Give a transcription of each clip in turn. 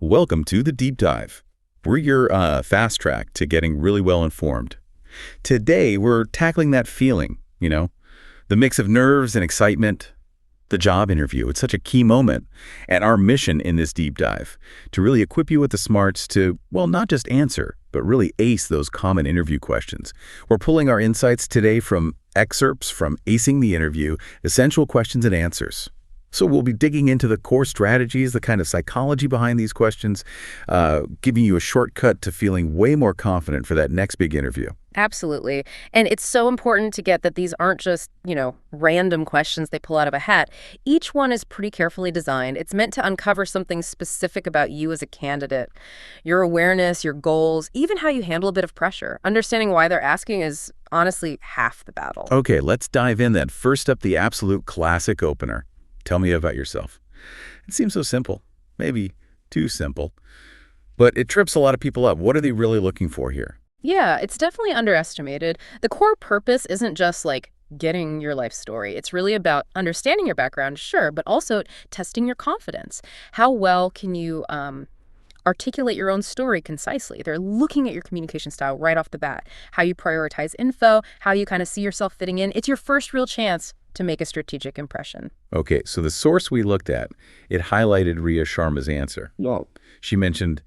Welcome to the Deep Dive. We're your fast track to getting really well informed. Today, we're tackling that feeling, the mix of nerves and excitement, the job interview. It's such a key moment. And our mission in this deep dive, to really equip you with the smarts to, well, not just answer, but really ace those common interview questions. We're pulling our insights today from excerpts from Acing the Interview, Essential Questions and Answers. So we'll be digging into the core strategies, the kind of psychology behind these questions, giving you a shortcut to feeling way more confident for that next big interview. Absolutely. And it's so important to get that these aren't just, random questions they pull out of a hat. Each one is pretty carefully designed. It's meant to uncover something specific about you as a candidate, your awareness, your goals, even how you handle a bit of pressure. Understanding why they're asking is honestly half the battle. Okay, let's dive in then. First up, the absolute classic opener. Tell me about yourself. It seems so simple, maybe too simple, but it trips a lot of people up. What are they really looking for here? Yeah, it's definitely underestimated. The core purpose isn't just like getting your life story. It's really about understanding your background, sure, but also testing your confidence. How well can you articulate your own story concisely? They're looking at your communication style right off the bat, how you prioritize info, how you kind of see yourself fitting in. It's your first real chance to make a strategic impression. Okay, so the source we looked at, it highlighted Ria Sharma's answer. No. She mentioned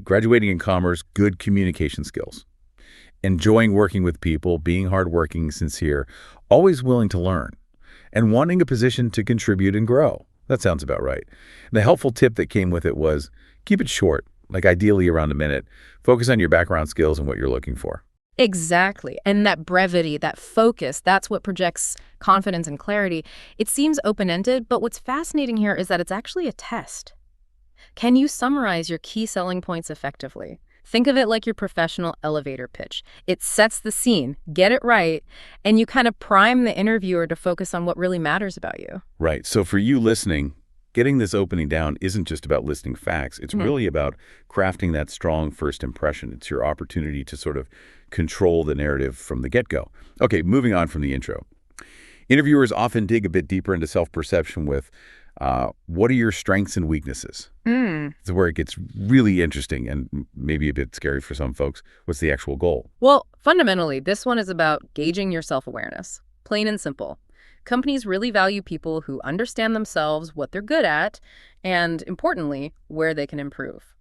graduating in commerce, good communication skills, enjoying working with people, being hardworking, sincere, always willing to learn, and wanting a position to contribute and grow. That sounds about right. The helpful tip that came with it was keep it short, like ideally around a minute. Focus on your background skills and what you're looking for. Exactly. And that brevity, that focus, that's what projects confidence and clarity. It seems open-ended, but what's fascinating here is that it's actually a test. Can you summarize your key selling points effectively? Think of it like your professional elevator pitch. It sets the scene, get it right, and you kind of prime the interviewer to focus on what really matters about you. Right. So for you listening, getting this opening down isn't just about listing facts. It's really about crafting that strong first impression. It's your opportunity to sort of control the narrative from the get-go. Okay, moving on from the intro. Interviewers often dig a bit deeper into self-perception with what are your strengths and weaknesses? It's where it gets really interesting and maybe a bit scary for some folks. What's the actual goal? Well, fundamentally, this one is about gauging your self-awareness. Plain and simple. Companies really value people who understand themselves, what they're good at, and importantly, where they can improve.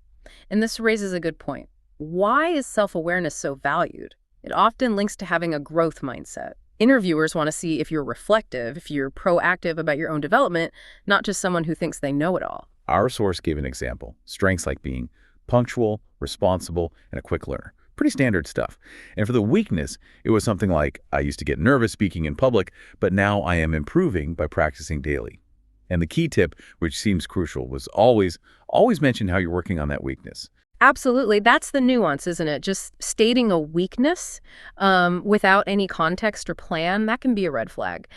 And this raises a good point. Why is self-awareness so valued? It often links to having a growth mindset. Interviewers want to see if you're reflective, if you're proactive about your own development, not just someone who thinks they know it all. Our source gave an example. Strengths like being punctual, responsible, and a quick learner. Pretty standard stuff. And for the weakness, it was something like, I used to get nervous speaking in public, but now I am improving by practicing daily. And the key tip, which seems crucial, was always mention how you're working on that weakness. Absolutely. That's the nuance, isn't it? Just stating a weakness without any context or plan, that can be a red flag.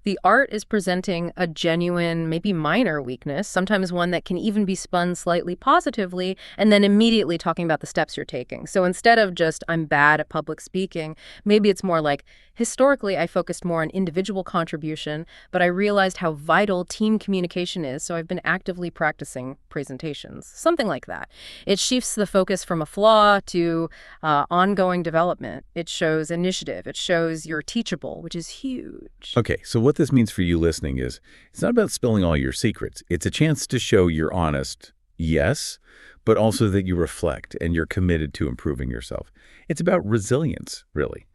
The art is presenting a genuine, maybe minor weakness, sometimes one that can even be spun slightly positively, and then immediately talking about the steps you're taking. So instead of just, I'm bad at public speaking, maybe it's more like, historically, I focused more on individual contribution, but I realized how vital team communication is, so I've been actively practicing presentations. Something like that. It shifts the focus from a flaw to ongoing development. It shows initiative. It shows you're teachable, which is huge. Okay, so what this means for you listening is it's not about spilling all your secrets. It's a chance to show you're honest, yes, but also that you reflect and you're committed to improving yourself. It's about resilience, really.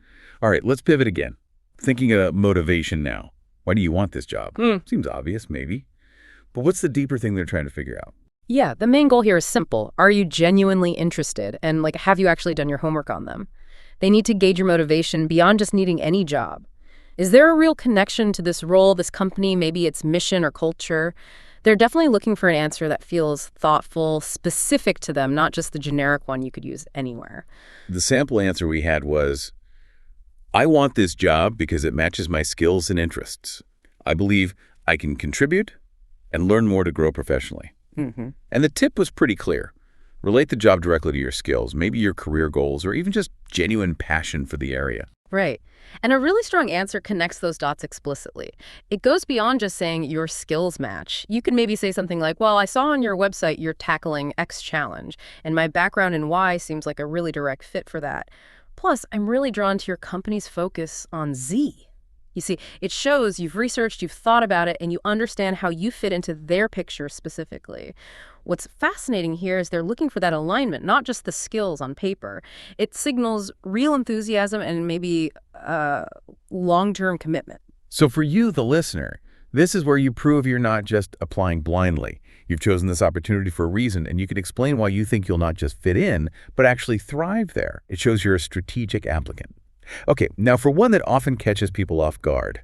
All right, let's pivot again. Thinking of motivation now. Why do you want this job? Seems obvious, maybe. But what's the deeper thing they're trying to figure out? Yeah, the main goal here is simple. Are you genuinely interested? And have you actually done your homework on them? They need to gauge your motivation beyond just needing any job. Is there a real connection to this role, this company, maybe its mission or culture? They're definitely looking for an answer that feels thoughtful, specific to them, not just the generic one you could use anywhere. The sample answer we had was, I want this job because it matches my skills and interests. I believe I can contribute and learn more to grow professionally. And the tip was pretty clear. Relate the job directly to your skills, maybe your career goals, or even just genuine passion for the area. Right. And a really strong answer connects those dots explicitly. It goes beyond just saying your skills match. You can maybe say something like, well, I saw on your website you're tackling X challenge, and my background in Y seems like a really direct fit for that. Plus, I'm really drawn to your company's focus on Z. You see, it shows you've researched, you've thought about it, and you understand how you fit into their picture specifically. What's fascinating here is they're looking for that alignment, not just the skills on paper. It signals real enthusiasm and maybe long-term commitment. So for you, the listener, this is where you prove you're not just applying blindly. You've chosen this opportunity for a reason, and you can explain why you think you'll not just fit in, but actually thrive there. It shows you're a strategic applicant. Okay, now for one that often catches people off guard,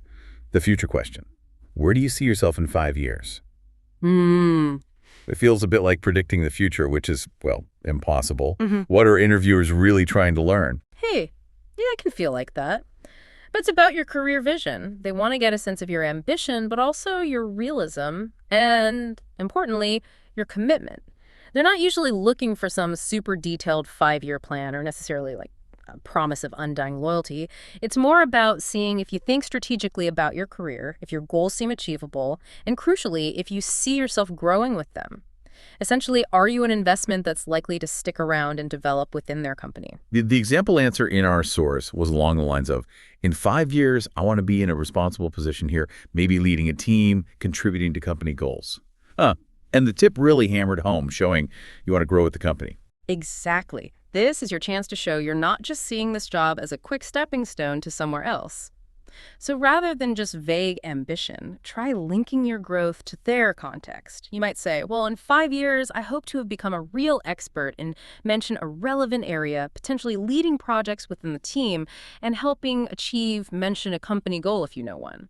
the future question. Where do you see yourself in 5 years? It feels a bit like predicting the future, which is, well, impossible. What are interviewers really trying to learn? Hey, yeah, I can feel like that. But it's about your career vision. They want to get a sense of your ambition, but also your realism and, importantly, your commitment. They're not usually looking for some super detailed 5-year plan or necessarily like a promise of undying loyalty. It's more about seeing if you think strategically about your career, if your goals seem achievable, and crucially, if you see yourself growing with them. Essentially, are you an investment that's likely to stick around and develop within their company? The example answer in our source was along the lines of, in 5 years, I want to be in a responsible position here, maybe leading a team, contributing to company goals. And the tip really hammered home, showing you want to grow with the company. Exactly. This is your chance to show you're not just seeing this job as a quick stepping stone to somewhere else. So rather than just vague ambition, try linking your growth to their context. You might say, well, in 5 years, I hope to have become a real expert and mention a relevant area, potentially leading projects within the team and helping mention a company goal if you know one.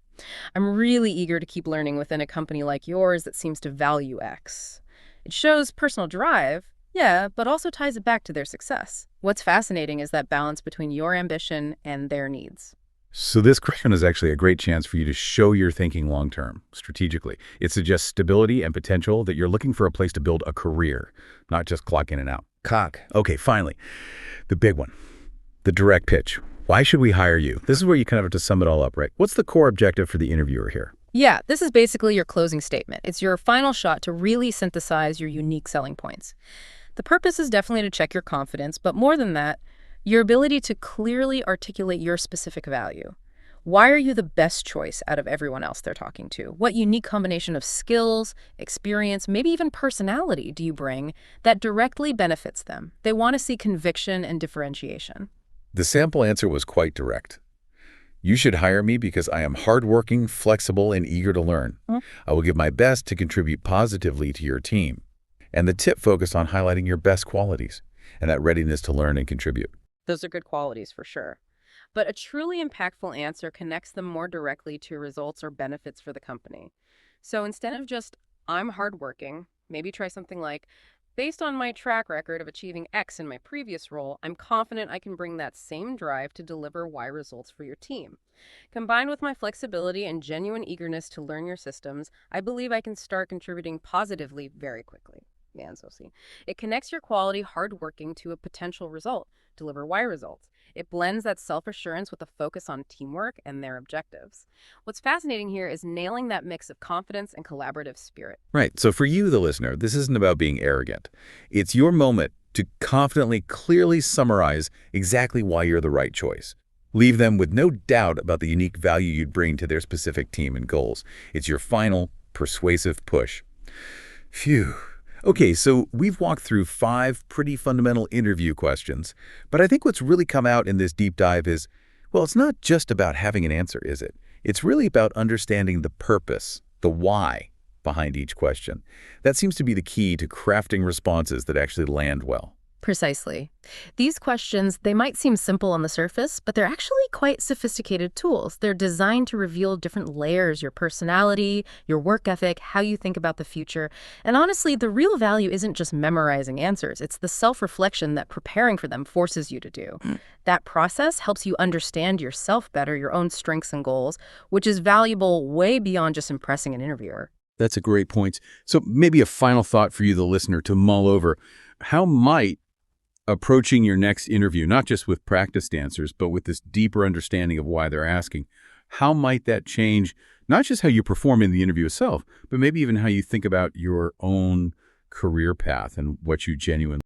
I'm really eager to keep learning within a company like yours that seems to value X. It shows personal drive, yeah, but also ties it back to their success. What's fascinating is that balance between your ambition and their needs. So this question is actually a great chance for you to show your thinking long-term, strategically. It suggests stability and potential, that you're looking for a place to build a career, not just clock in and out. Okay, finally, the big one, the direct pitch. Why should we hire you? This is where you kind of have to sum it all up, right? What's the core objective for the interviewer here? Yeah, this is basically your closing statement. It's your final shot to really synthesize your unique selling points. The purpose is definitely to check your confidence, but more than that, your ability to clearly articulate your specific value. Why are you the best choice out of everyone else they're talking to? What unique combination of skills, experience, maybe even personality do you bring that directly benefits them? They want to see conviction and differentiation. The sample answer was quite direct. You should hire me because I am hardworking, flexible, and eager to learn. I will give my best to contribute positively to your team. And the tip focused on highlighting your best qualities and that readiness to learn and contribute. Those are good qualities for sure. But a truly impactful answer connects them more directly to results or benefits for the company. So instead of just, I'm hardworking, maybe try something like, based on my track record of achieving X in my previous role, I'm confident I can bring that same drive to deliver Y results for your team. Combined with my flexibility and genuine eagerness to learn your systems, I believe I can start contributing positively very quickly. It connects your quality hardworking to a potential result, deliver Y results. It blends that self-assurance with a focus on teamwork and their objectives. What's fascinating here is nailing that mix of confidence and collaborative spirit. Right. So for you, the listener, this isn't about being arrogant. It's your moment to confidently, clearly summarize exactly why you're the right choice. Leave them with no doubt about the unique value you'd bring to their specific team and goals. It's your final, persuasive push. Phew. Okay, so we've walked through 5 pretty fundamental interview questions, but I think what's really come out in this deep dive is, well, it's not just about having an answer, is it? It's really about understanding the purpose, the why behind each question. That seems to be the key to crafting responses that actually land well. Precisely. These questions, they might seem simple on the surface, but they're actually quite sophisticated tools. They're designed to reveal different layers, your personality, your work ethic, how you think about the future. And honestly, the real value isn't just memorizing answers. It's the self-reflection that preparing for them forces you to do. That process helps you understand yourself better, your own strengths and goals, which is valuable way beyond just impressing an interviewer. That's a great point. So maybe a final thought for you, the listener, to mull over. How might approaching your next interview, not just with practiced answers, but with this deeper understanding of why they're asking, how might that change not just how you perform in the interview itself, but maybe even how you think about your own career path and what you genuinely